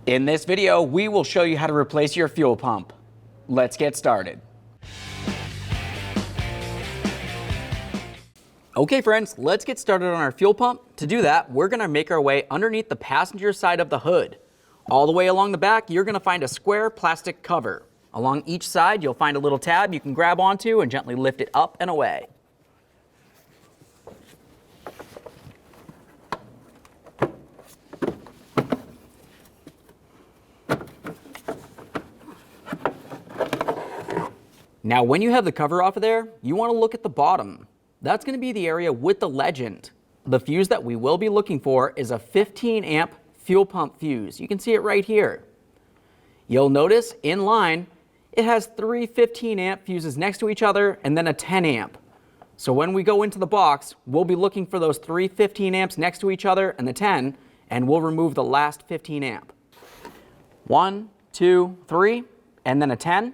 In this video, we will show you how to replace your fuel pump. Let's get started. Okay friends, let's get started on our fuel pump. To do that, we're gonna make our way underneath the passenger side of the hood. All the way along the back, you're gonna find a square plastic cover. Along each side, you'll find a little tab you can grab onto and gently lift it up and away. Now, when you have the cover off of there, you want to look at the bottom. That's going to be the area with the legend. The fuse that we will be looking for is a 15 amp fuel pump fuse. You can see it right here. You'll notice in line, it has three 15 amp fuses next to each other and then a 10 amp. So when we go into the box, we'll be looking for those three 15 amps next to each other and the 10, and we'll remove the last 15 amp. 1, 2, 3, and then a 10.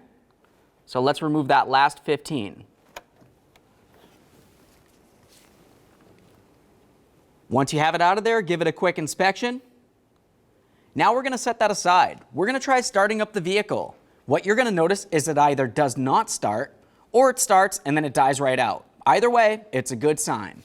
So let's remove that last 15. Once you have it out of there, give it a quick inspection. Now we're going to set that aside. We're going to try starting up the vehicle. What you're going to notice is it either does not start, or it starts and then it dies right out. Either way, it's a good sign.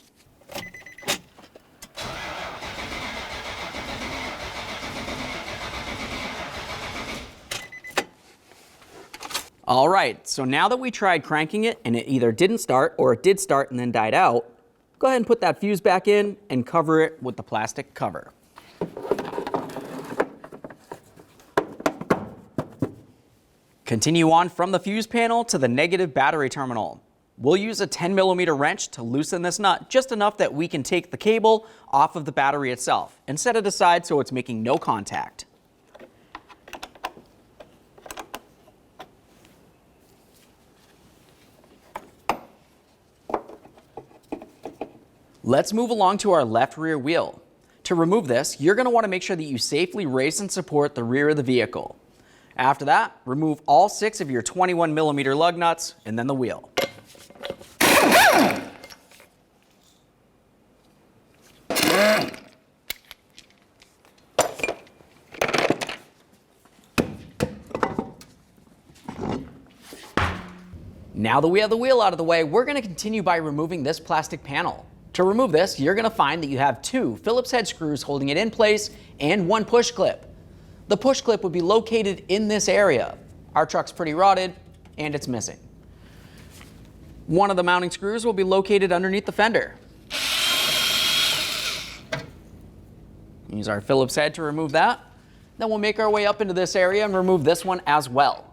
All right, so now that we tried cranking it and it either didn't start or it did start and then died out, go ahead and put that fuse back in and cover it with the plastic cover. Continue on from the fuse panel to the negative battery terminal. We'll use a 10mm wrench to loosen this nut just enough that we can take the cable off of the battery itself and set it aside so it's making no contact. Let's move along to our left rear wheel. To remove this, you're going to want to make sure that you safely raise and support the rear of the vehicle. After that, remove all 6 of your 21mm lug nuts and then the wheel. Now that we have the wheel out of the way, we're going to continue by removing this plastic panel. To remove this, you're going to find that you have 2 Phillips head screws holding it in place and 1 push clip. The push clip would be located in this area. Our truck's pretty rotted and it's missing. One of the mounting screws will be located underneath the fender. Use our Phillips head to remove that. Then we'll make our way up into this area and remove this one as well.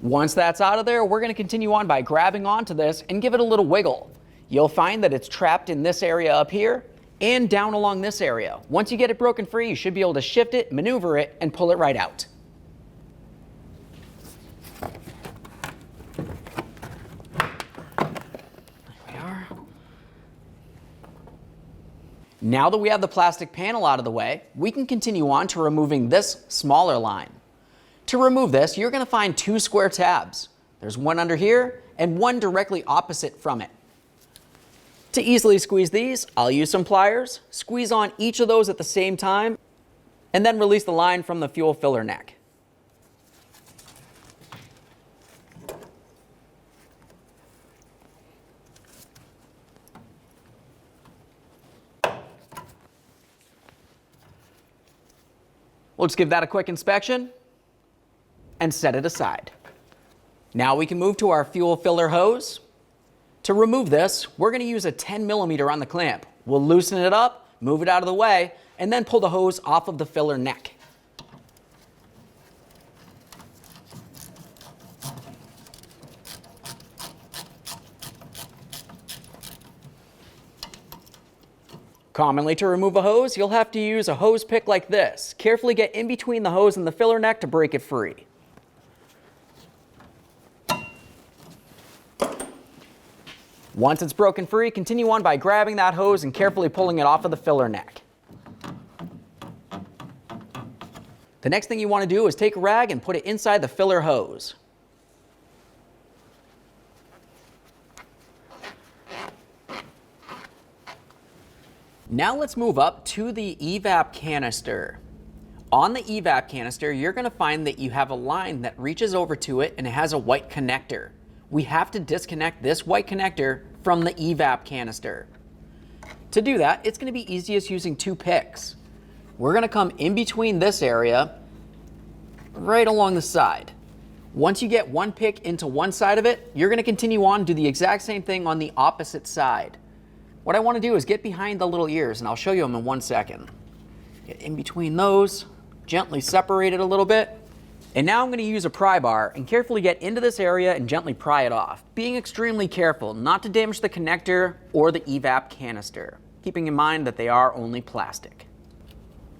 Once that's out of there, we're going to continue on by grabbing onto this and give it a little wiggle. You'll find that it's trapped in this area up here and down along this area. Once you get it broken free, you should be able to shift it, maneuver it, and pull it right out. There we are. Now that we have the plastic panel out of the way, we can continue on to removing this smaller line. To remove this, you're going to find 2 square tabs. There's one under here and one directly opposite from it. To easily squeeze these, I'll use some pliers, squeeze on each of those at the same time, and then release the line from the fuel filler neck. We'll just give that a quick inspection and set it aside. Now we can move to our fuel filler hose. To remove this, we're going to use a 10mm on the clamp. We'll loosen it up, move it out of the way, and then pull the hose off of the filler neck. Commonly, to remove a hose, you'll have to use a hose pick like this. Carefully get in between the hose and the filler neck to break it free. Once it's broken free, continue on by grabbing that hose and carefully pulling it off of the filler neck. The next thing you want to do is take a rag and put it inside the filler hose. Now let's move up to the evap canister. On the evap canister, you're going to find that you have a line that reaches over to it and it has a white connector. We have to disconnect this white connector from the evap canister. To do that, it's going to be easiest using two picks. We're going to come in between this area, right along the side. Once you get one pick into one side of it, you're going to continue on, do the exact same thing on the opposite side. What I want to do is get behind the little ears, and I'll show you them in 1 second. Get in between those, gently separate it a little bit. And now I'm going to use a pry bar and carefully get into this area and gently pry it off, being extremely careful not to damage the connector or the evap canister, keeping in mind that they are only plastic.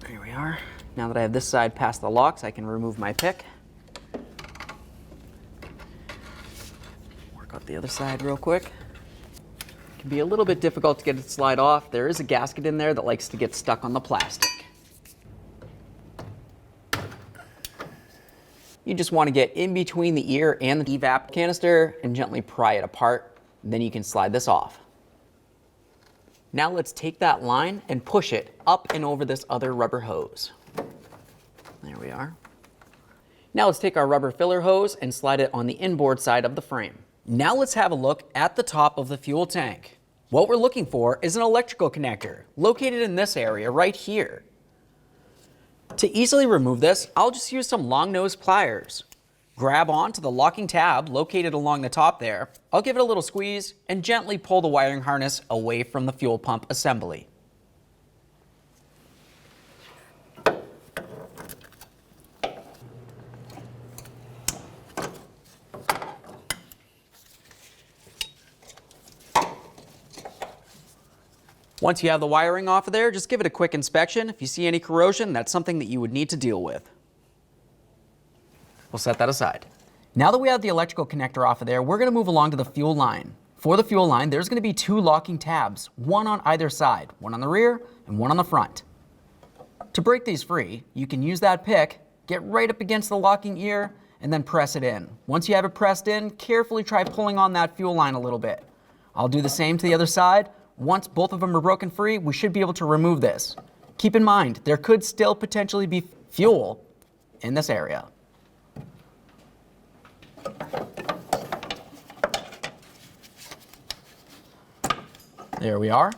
There we are. Now that I have this side past the locks, I can remove my pick. Work out the other side real quick. It can be a little bit difficult to get it to slide off. There is a gasket in there that likes to get stuck on the plastic. You just want to get in between the ear and the evap canister and gently pry it apart. Then you can slide this off. Now let's take that line and push it up and over this other rubber hose. There we are. Now let's take our rubber filler hose and slide it on the inboard side of the frame. Now let's have a look at the top of the fuel tank. What we're looking for is an electrical connector located in this area right here. To easily remove this, I'll just use some long nose pliers. Grab onto the locking tab located along the top there. I'll give it a little squeeze and gently pull the wiring harness away from the fuel pump assembly. Once you have the wiring off of there, just give it a quick inspection. If you see any corrosion, that's something that you would need to deal with. We'll set that aside. Now that we have the electrical connector off of there, we're going to move along to the fuel line. For the fuel line, there's going to be two locking tabs, one on either side, one on the rear and one on the front. To break these free, you can use that pick, get right up against the locking ear, and then press it in. Once you have it pressed in, carefully try pulling on that fuel line a little bit. I'll do the same to the other side. Once both of them are broken free, we should be able to remove this. Keep in mind, there could still potentially be fuel in this area. There we are.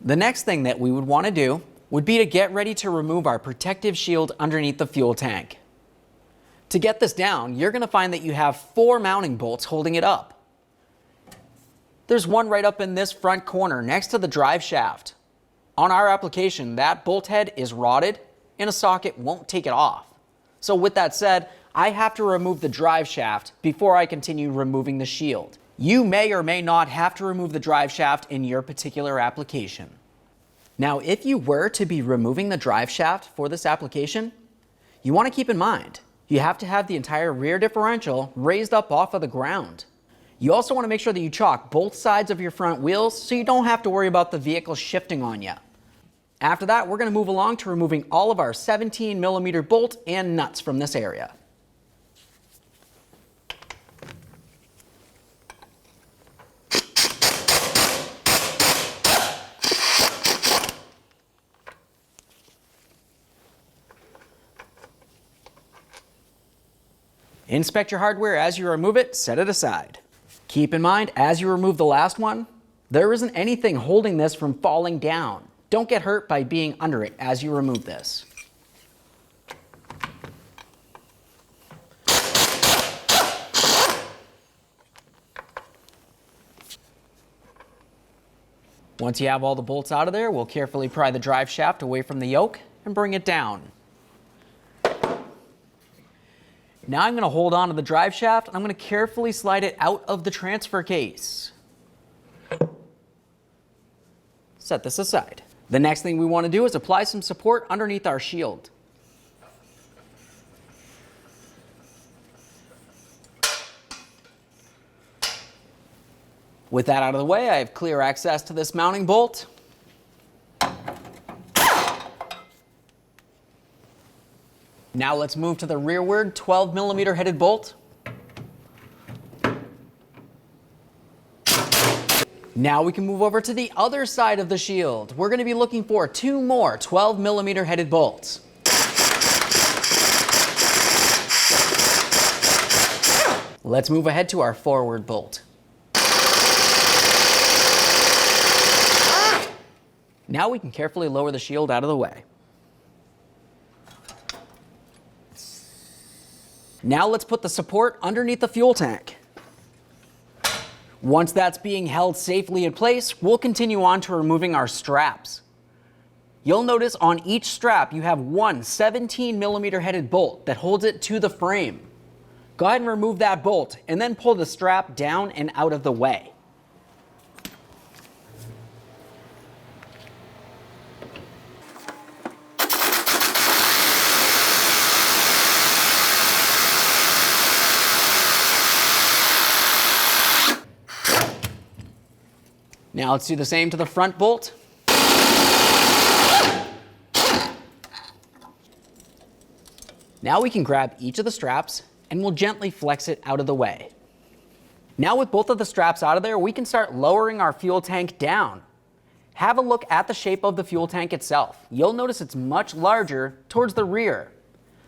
The next thing that we would want to do would be to get ready to remove our protective shield underneath the fuel tank. To get this down, you're going to find that you have 4 mounting bolts holding it up. There's one right up in this front corner next to the drive shaft. On our application, that bolt head is rotted and a socket won't take it off. So with that said, I have to remove the drive shaft before I continue removing the shield. You may or may not have to remove the drive shaft in your particular application. Now, if you were to be removing the drive shaft for this application, you want to keep in mind, you have to have the entire rear differential raised up off of the ground. You also want to make sure that you chock both sides of your front wheels so you don't have to worry about the vehicle shifting on you. After that, we're going to move along to removing all of our 17mm bolt and nuts from this area. Inspect your hardware as you remove it, set it aside. Keep in mind, as you remove the last one, there isn't anything holding this from falling down. Don't get hurt by being under it as you remove this. Once you have all the bolts out of there, we'll carefully pry the drive shaft away from the yoke and bring it down. Now I'm going to hold on to the drive shaft and I'm going to carefully slide it out of the transfer case. Set this aside. The next thing we want to do is apply some support underneath our shield. With that out of the way, I have clear access to this mounting bolt. Now let's move to the rearward 12mm headed bolt. Now we can move over to the other side of the shield. We're going to be looking for 2 more 12mm headed bolts. Let's move ahead to our forward bolt. Now we can carefully lower the shield out of the way. Now let's put the support underneath the fuel tank. Once that's being held safely in place, we'll continue on to removing our straps. You'll notice on each strap you have one 17mm headed bolt that holds it to the frame. Go ahead and remove that bolt and then pull the strap down and out of the way. Now let's do the same to the front bolt. Now we can grab each of the straps and we'll gently flex it out of the way. Now with both of the straps out of there, we can start lowering our fuel tank down. Have a look at the shape of the fuel tank itself. You'll notice it's much larger towards the rear.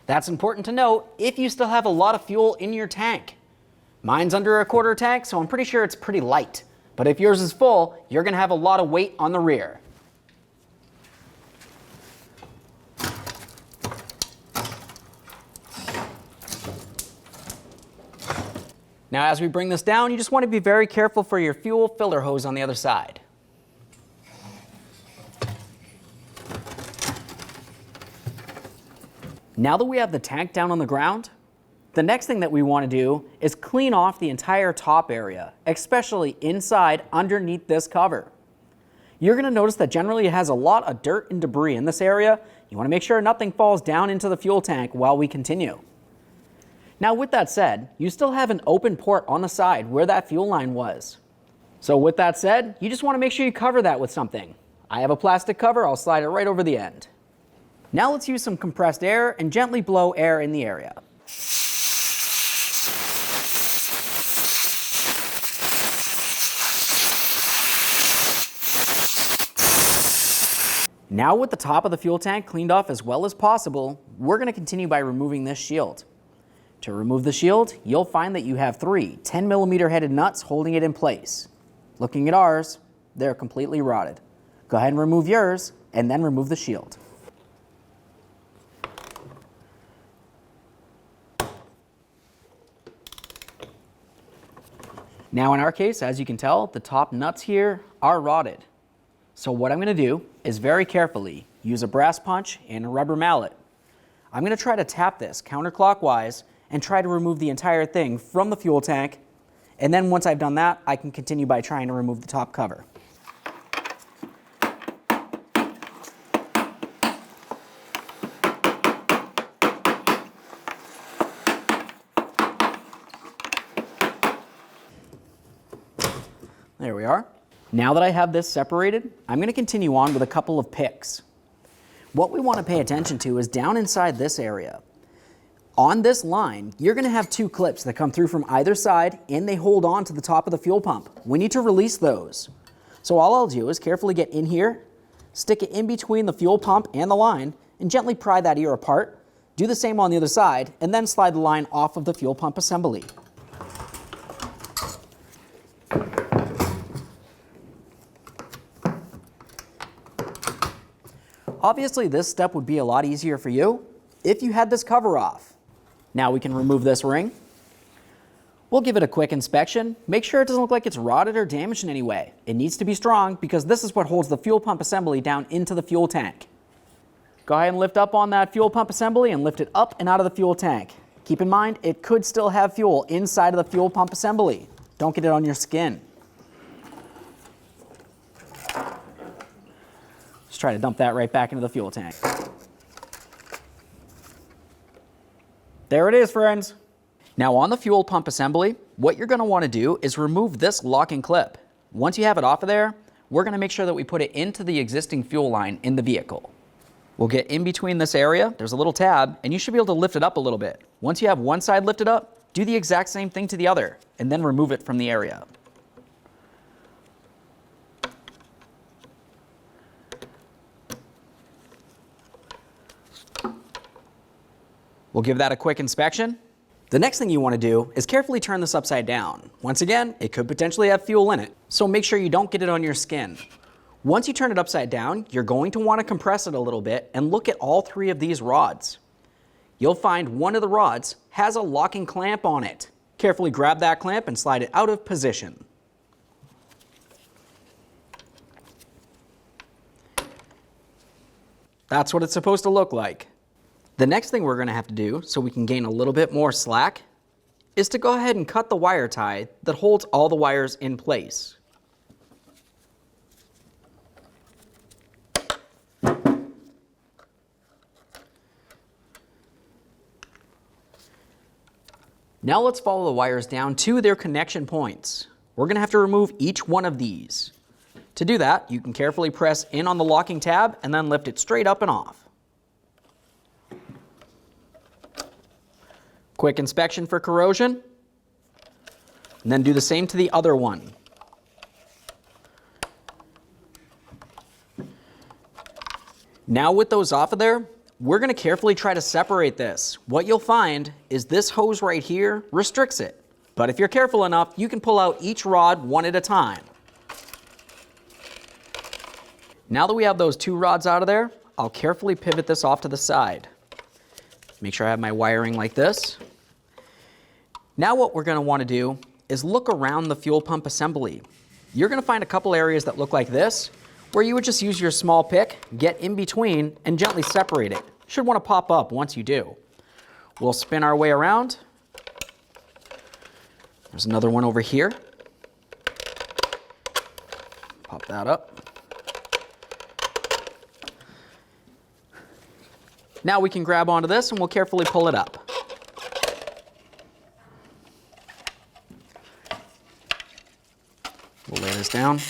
That's important to note if you still have a lot of fuel in your tank. Mine's under a quarter tank, so I'm pretty sure it's pretty light. But if yours is full, you're going to have a lot of weight on the rear. Now as we bring this down, you just want to be very careful for your fuel filler hose on the other side. Now that we have the tank down on the ground, the next thing that we want to do is clean off the entire top area, especially inside underneath this cover. You're going to notice that generally it has a lot of dirt and debris in this area. You want to make sure nothing falls down into the fuel tank while we continue. Now with that said, you still have an open port on the side where that fuel line was. So with that said, you just want to make sure you cover that with something. I have a plastic cover, I'll slide it right over the end. Now let's use some compressed air and gently blow air in the area. Now with the top of the fuel tank cleaned off as well as possible, we're going to continue by removing this shield. To remove the shield, you'll find that you have 3 10mm headed nuts holding it in place. Looking at ours, they're completely rotted. Go ahead and remove yours and then remove the shield. Now in our case, as you can tell, the top nuts here are rotted. So what I'm going to do is very carefully use a brass punch and a rubber mallet. I'm going to try to tap this counterclockwise and try to remove the entire thing from the fuel tank. And then once I've done that, I can continue by trying to remove the top cover. There we are. Now that I have this separated, I'm going to continue on with a couple of picks. What we want to pay attention to is down inside this area. On this line, you're going to have 2 clips that come through from either side and they hold on to the top of the fuel pump. We need to release those. So all I'll do is carefully get in here, stick it in between the fuel pump and the line, and gently pry that ear apart. Do the same on the other side, and then slide the line off of the fuel pump assembly. Obviously, this step would be a lot easier for you if you had this cover off. Now we can remove this ring. We'll give it a quick inspection. Make sure it doesn't look like it's rotted or damaged in any way. It needs to be strong because this is what holds the fuel pump assembly down into the fuel tank. Go ahead and lift up on that fuel pump assembly and lift it up and out of the fuel tank. Keep in mind, it could still have fuel inside of the fuel pump assembly. Don't get it on your skin. Just try to dump that right back into the fuel tank. There it is, friends. Now on the fuel pump assembly, what you're going to want to do is remove this locking clip. Once you have it off of there, we're going to make sure that we put it into the existing fuel line in the vehicle. We'll get in between this area, there's a little tab, and you should be able to lift it up a little bit. Once you have one side lifted up, do the exact same thing to the other, and then remove it from the area. We'll give that a quick inspection. The next thing you want to do is carefully turn this upside down. Once again, it could potentially have fuel in it, so make sure you don't get it on your skin. Once you turn it upside down, you're going to want to compress it a little bit and look at all three of these rods. You'll find one of the rods has a locking clamp on it. Carefully grab that clamp and slide it out of position. That's what it's supposed to look like. The next thing we're going to have to do, so we can gain a little bit more slack, is to go ahead and cut the wire tie that holds all the wires in place. Now let's follow the wires down to their connection points. We're going to have to remove each one of these. To do that, you can carefully press in on the locking tab and then lift it straight up and off. Quick inspection for corrosion, and then do the same to the other one. Now with those off of there, we're going to carefully try to separate this. What you'll find is this hose right here restricts it. But if you're careful enough, you can pull out each rod one at a time. Now that we have those two rods out of there, I'll carefully pivot this off to the side. Make sure I have my wiring like this. Now what we're going to want to do is look around the fuel pump assembly. You're going to find a couple areas that look like this, where you would just use your small pick, get in between, and gently separate it. Should want to pop up once you do. We'll spin our way around. There's another one over here. Pop that up. Now we can grab onto this and we'll carefully pull it up. We'll lay this down.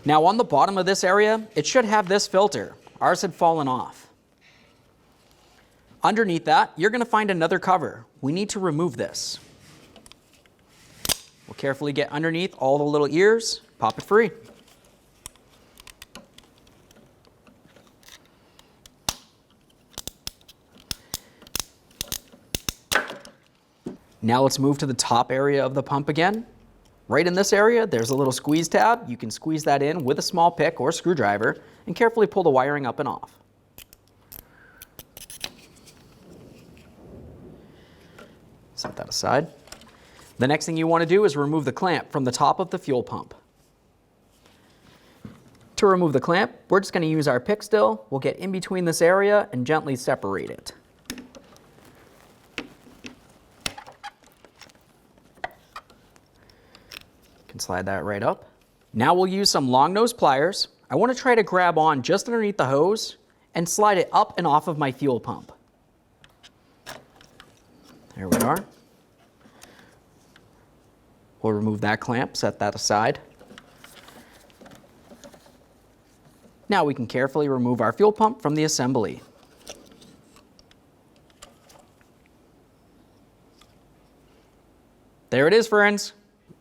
Now on the bottom of this area, it should have this filter. Ours had fallen off. Underneath that, you're going to find another cover. We need to remove this. We'll carefully get underneath all the little ears, pop it free. Now let's move to the top area of the pump again. Right in this area, there's a little squeeze tab. You can squeeze that in with a small pick or screwdriver and carefully pull the wiring up and off. Set that aside. The next thing you want to do is remove the clamp from the top of the fuel pump. To remove the clamp, we're just going to use our pick still. We'll get in between this area and gently separate it. Slide that right up. Now we'll use some long nose pliers. I want to try to grab on just underneath the hose and slide it up and off of my fuel pump. There we are. We'll remove that clamp, set that aside. Now we can carefully remove our fuel pump from the assembly. There it is, friends.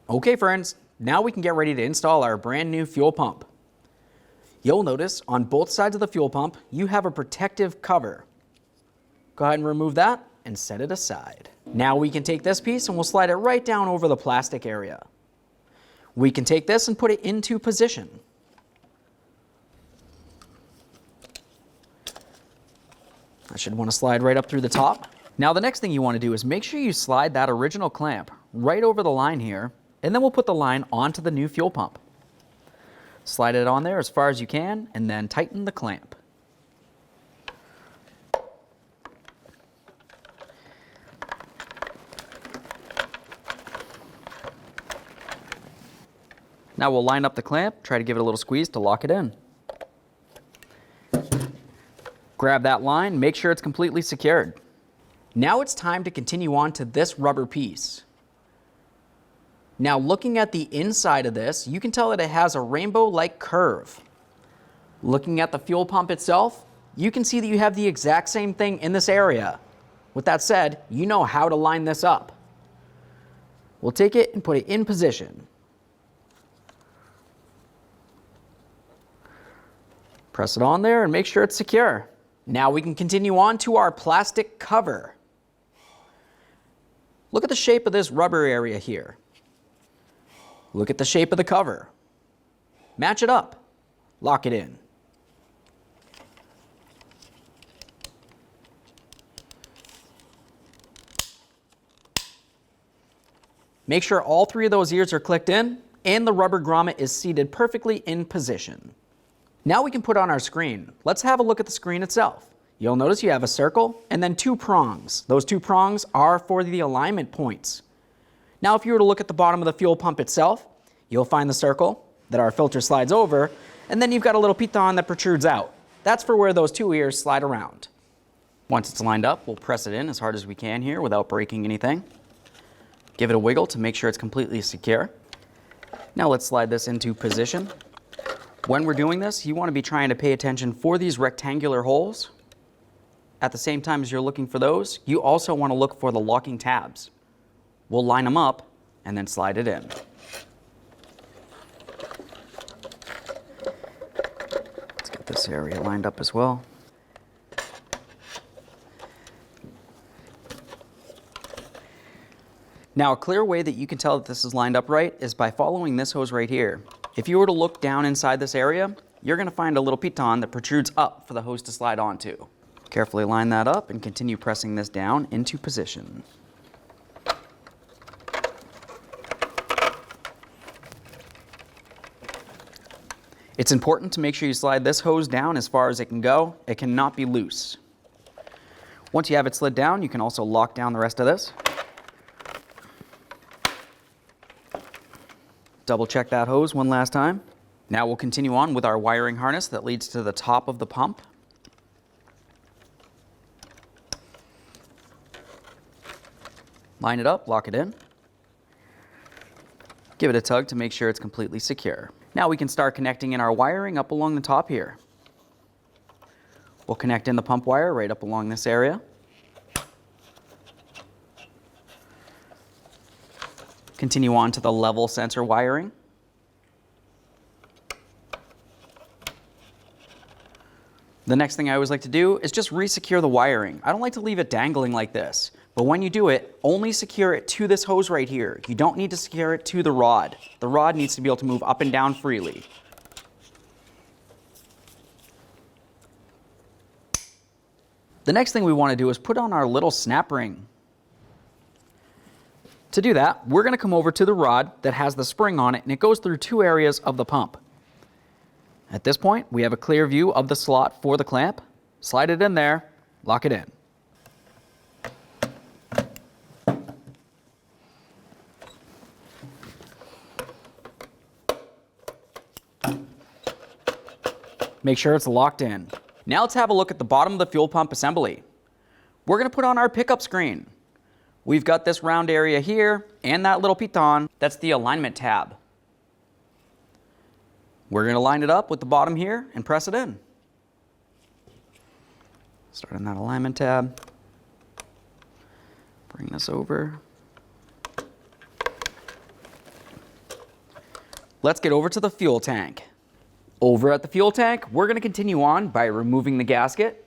Okay, friends. Now we can get ready to install our brand new fuel pump. You'll notice on both sides of the fuel pump, you have a protective cover. Go ahead and remove that and set it aside. Now we can take this piece and we'll slide it right down over the plastic area. We can take this and put it into position. I should want to slide right up through the top. Now the next thing you want to do is make sure you slide that original clamp right over the line here, and then we'll put the line onto the new fuel pump. Slide it on there as far as you can, and then tighten the clamp. Now we'll line up the clamp, try to give it a little squeeze to lock it in. Grab that line, make sure it's completely secured. Now it's time to continue on to this rubber piece. Now looking at the inside of this, you can tell that it has a rainbow-like curve. Looking at the fuel pump itself, you can see that you have the exact same thing in this area. With that said, you know how to line this up. We'll take it and put it in position. Press it on there and make sure it's secure. Now we can continue on to our plastic cover. Look at the shape of this rubber area here. Look at the shape of the cover. Match it up. Lock it in. Make sure all three of those ears are clicked in and the rubber grommet is seated perfectly in position. Now we can put on our screen. Let's have a look at the screen itself. You'll notice you have a circle and then two prongs. Those two prongs are for the alignment points. Now if you were to look at the bottom of the fuel pump itself, you'll find the circle that our filter slides over, and then you've got a little piton that protrudes out. That's for where those two ears slide around. Once it's lined up, we'll press it in as hard as we can here without breaking anything. Give it a wiggle to make sure it's completely secure. Now let's slide this into position. When we're doing this, you want to be trying to pay attention for these rectangular holes. At the same time as you're looking for those, you also want to look for the locking tabs. We'll line them up and then slide it in. Let's get this area lined up as well. Now, a clear way that you can tell that this is lined up right is by following this hose right here. If you were to look down inside this area, you're going to find a little piton that protrudes up for the hose to slide onto. Carefully line that up and continue pressing this down into position. It's important to make sure you slide this hose down as far as it can go. It cannot be loose. Once you have it slid down, you can also lock down the rest of this. Double check that hose one last time. Now we'll continue on with our wiring harness that leads to the top of the pump. Line it up, lock it in. Give it a tug to make sure it's completely secure. Now we can start connecting in our wiring up along the top here. We'll connect in the pump wire right up along this area. Continue on to the level sensor wiring. The next thing I always like to do is just re-secure the wiring. I don't like to leave it dangling like this, but when you do it, only secure it to this hose right here. You don't need to secure it to the rod. The rod needs to be able to move up and down freely. The next thing we want to do is put on our little snap ring. To do that, we're going to come over to the rod that has the spring on it, and it goes through two areas of the pump. At this point, we have a clear view of the slot for the clamp. Slide it in there, lock it in. Make sure it's locked in. Now let's have a look at the bottom of the fuel pump assembly. We're going to put on our pickup screen. We've got this round area here and that little piton. That's the alignment tab. We're going to line it up with the bottom here and press it in. Start on that alignment tab. Bring this over. Let's get over to the fuel tank. Over at the fuel tank, we're going to continue on by removing the gasket.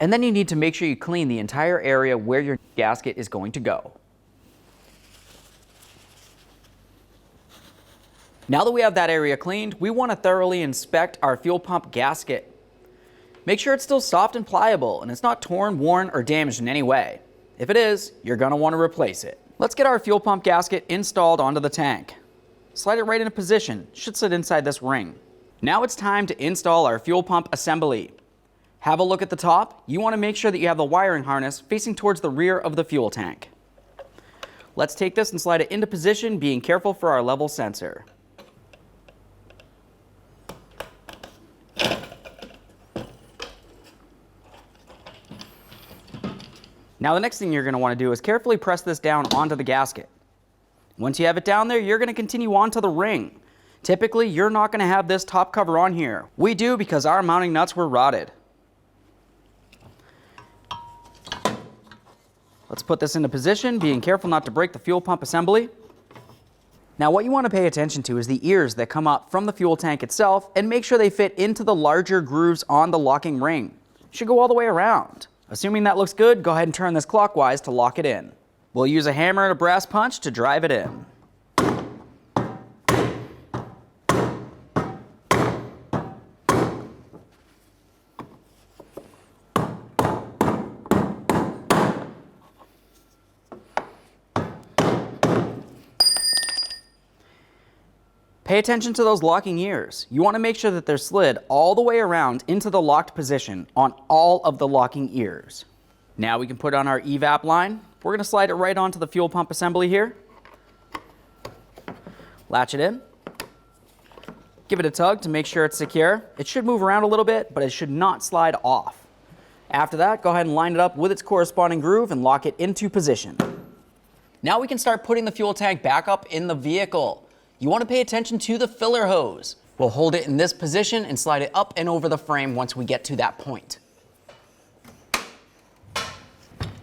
And then you need to make sure you clean the entire area where your gasket is going to go. Now that we have that area cleaned, we want to thoroughly inspect our fuel pump gasket. Make sure it's still soft and pliable and it's not torn, worn, or damaged in any way. If it is, you're going to want to replace it. Let's get our fuel pump gasket installed onto the tank. Slide it right into position. It should sit inside this ring. Now it's time to install our fuel pump assembly. Have a look at the top. You want to make sure that you have the wiring harness facing towards the rear of the fuel tank. Let's take this and slide it into position, being careful for our level sensor. Now the next thing you're going to want to do is carefully press this down onto the gasket. Once you have it down there, you're going to continue on to the ring. Typically, you're not going to have this top cover on here. We do because our mounting nuts were rotted. Let's put this into position, being careful not to break the fuel pump assembly. Now what you want to pay attention to is the ears that come up from the fuel tank itself and make sure they fit into the larger grooves on the locking ring. Should go all the way around. Assuming that looks good, go ahead and turn this clockwise to lock it in. We'll use a hammer and a brass punch to drive it in. Pay attention to those locking ears. You want to make sure that they're slid all the way around into the locked position on all of the locking ears. Now we can put on our evap line. We're going to slide it right onto the fuel pump assembly here. Latch it in. Give it a tug to make sure it's secure. It should move around a little bit, but it should not slide off. After that, go ahead and line it up with its corresponding groove and lock it into position. Now we can start putting the fuel tank back up in the vehicle. You want to pay attention to the filler hose. We'll hold it in this position and slide it up and over the frame once we get to that point.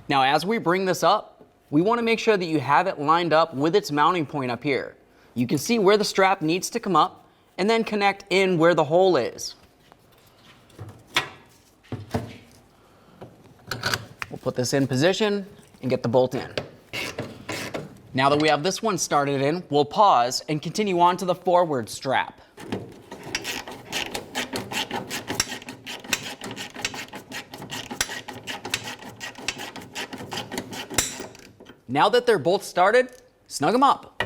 Now as we bring this up, we want to make sure that you have it lined up with its mounting point up here. You can see where the strap needs to come up and then connect in where the hole is. We'll put this in position and get the bolt in. Now that we have this one started in, we'll pause and continue on to the forward strap. Now that they're both started, snug them up.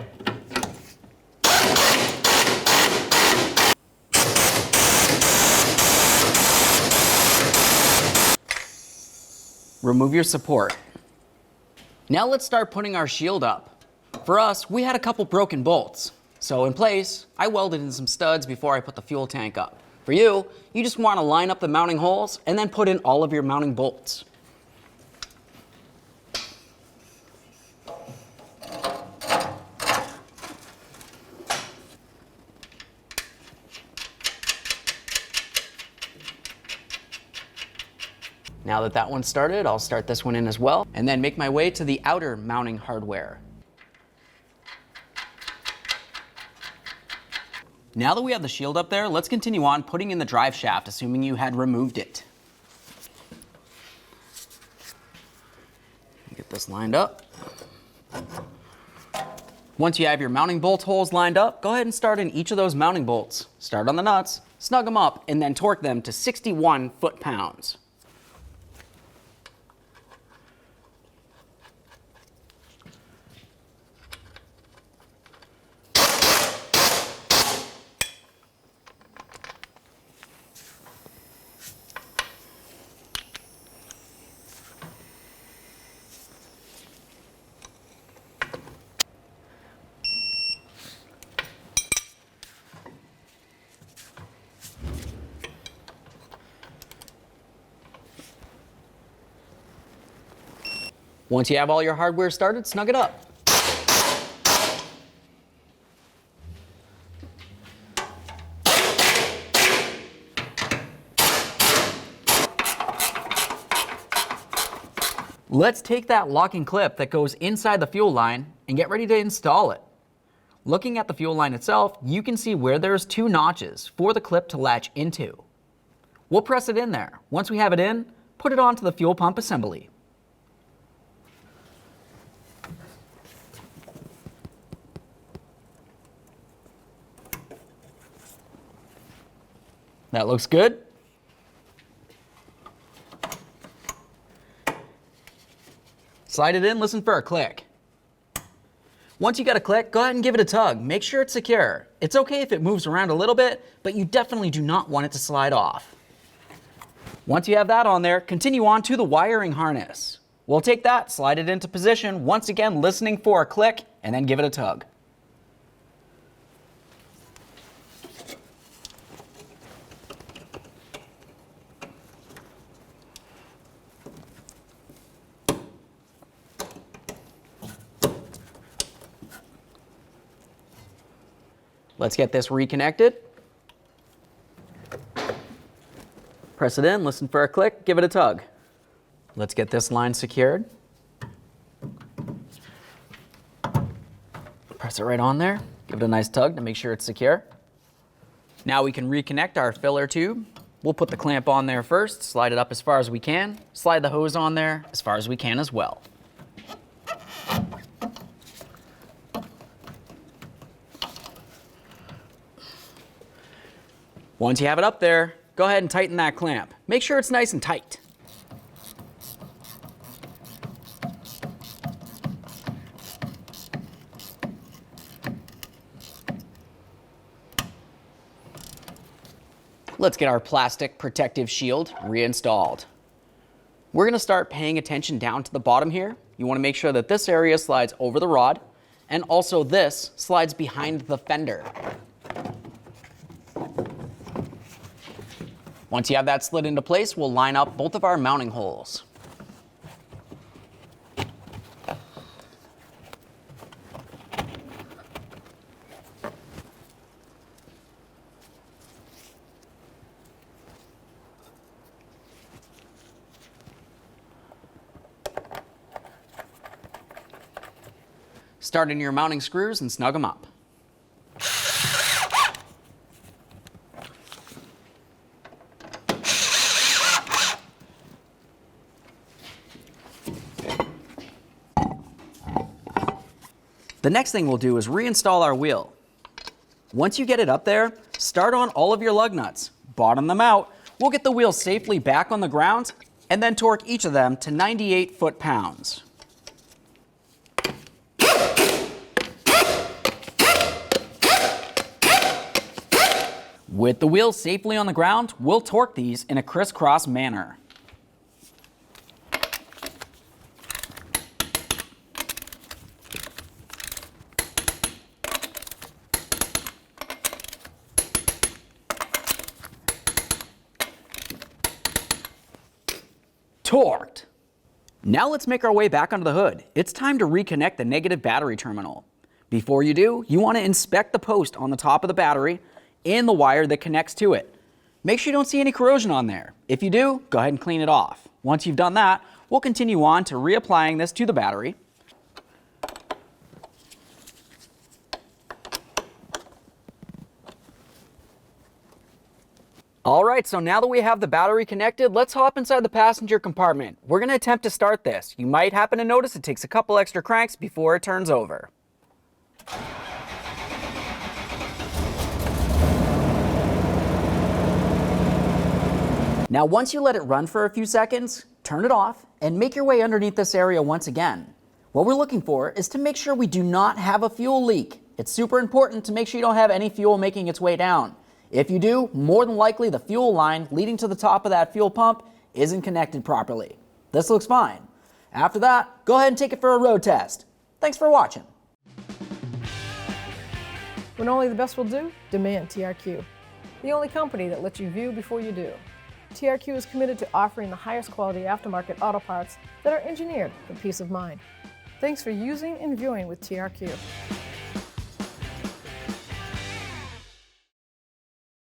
Remove your support. Now let's start putting our shield up. For us, we had a couple broken bolts. So in place, I welded in some studs before I put the fuel tank up. For you, you just want to line up the mounting holes and then put in all of your mounting bolts. Now that one's started, I'll start this one in as well, and then make my way to the outer mounting hardware. Now that we have the shield up there, let's continue on putting in the drive shaft, assuming you had removed it. Get this lined up. Once you have your mounting bolt holes lined up, go ahead and start in each of those mounting bolts. Start on the nuts, snug them up, and then torque them to 61 foot-pounds. Once you have all your hardware started, snug it up. Let's take that locking clip that goes inside the fuel line and get ready to install it. Looking at the fuel line itself, you can see where there's 2 notches for the clip to latch into. We'll press it in there. Once we have it in, put it onto the fuel pump assembly. That looks good. Slide it in, listen for a click. Once you got a click, go ahead and give it a tug. Make sure it's secure. It's okay if it moves around a little bit, but you definitely do not want it to slide off. Once you have that on there, continue on to the wiring harness. We'll take that, slide it into position, once again listening for a click, and then give it a tug. Let's get this reconnected. Press it in, listen for a click, give it a tug. Let's get this line secured. Press it right on there, Give it a nice tug to make sure it's secure. Now we can reconnect our filler tube. We'll put the clamp on there first, slide it up as far as we can, slide the hose on there as far as we can as well. Once you have it up there, go ahead and tighten that clamp. Make sure it's nice and tight. Let's get our plastic protective shield reinstalled. We're going to start paying attention down to the bottom here. You want to make sure that this area slides over the rod, and also this slides behind the fender. Once you have that slid into place, we'll line up both of our mounting holes. Start in your mounting screws and snug them up. The next thing we'll do is reinstall our wheel. Once you get it up there, start on all of your lug nuts, bottom them out. We'll get the wheels safely back on the ground and then torque each of them to 98 foot-pounds. With the wheels safely on the ground, we'll torque these in a crisscross manner. Torqued. Now let's make our way back under the hood. It's time to reconnect the negative battery terminal. Before you do, you want to inspect the post on the top of the battery and the wire that connects to it. Make sure you don't see any corrosion on there. If you do, go ahead and clean it off. Once you've done that, we'll continue on to reapplying this to the battery. All right, so now that we have the battery connected, let's hop inside the passenger compartment. We're going to attempt to start this. You might happen to notice it takes a couple extra cranks before it turns over. Now, once you let it run for a few seconds, turn it off and make your way underneath this area once again. What we're looking for is to make sure we do not have a fuel leak. It's super important to make sure you don't have any fuel making its way down. If you do, more than likely the fuel line leading to the top of that fuel pump isn't connected properly. This looks fine. After that, go ahead and take it for a road test. Thanks for watching. When only the best will do, demand TRQ. The only company that lets you view before you do. TRQ is committed to offering the highest quality aftermarket auto parts that are engineered for peace of mind. Thanks for using and viewing with TRQ.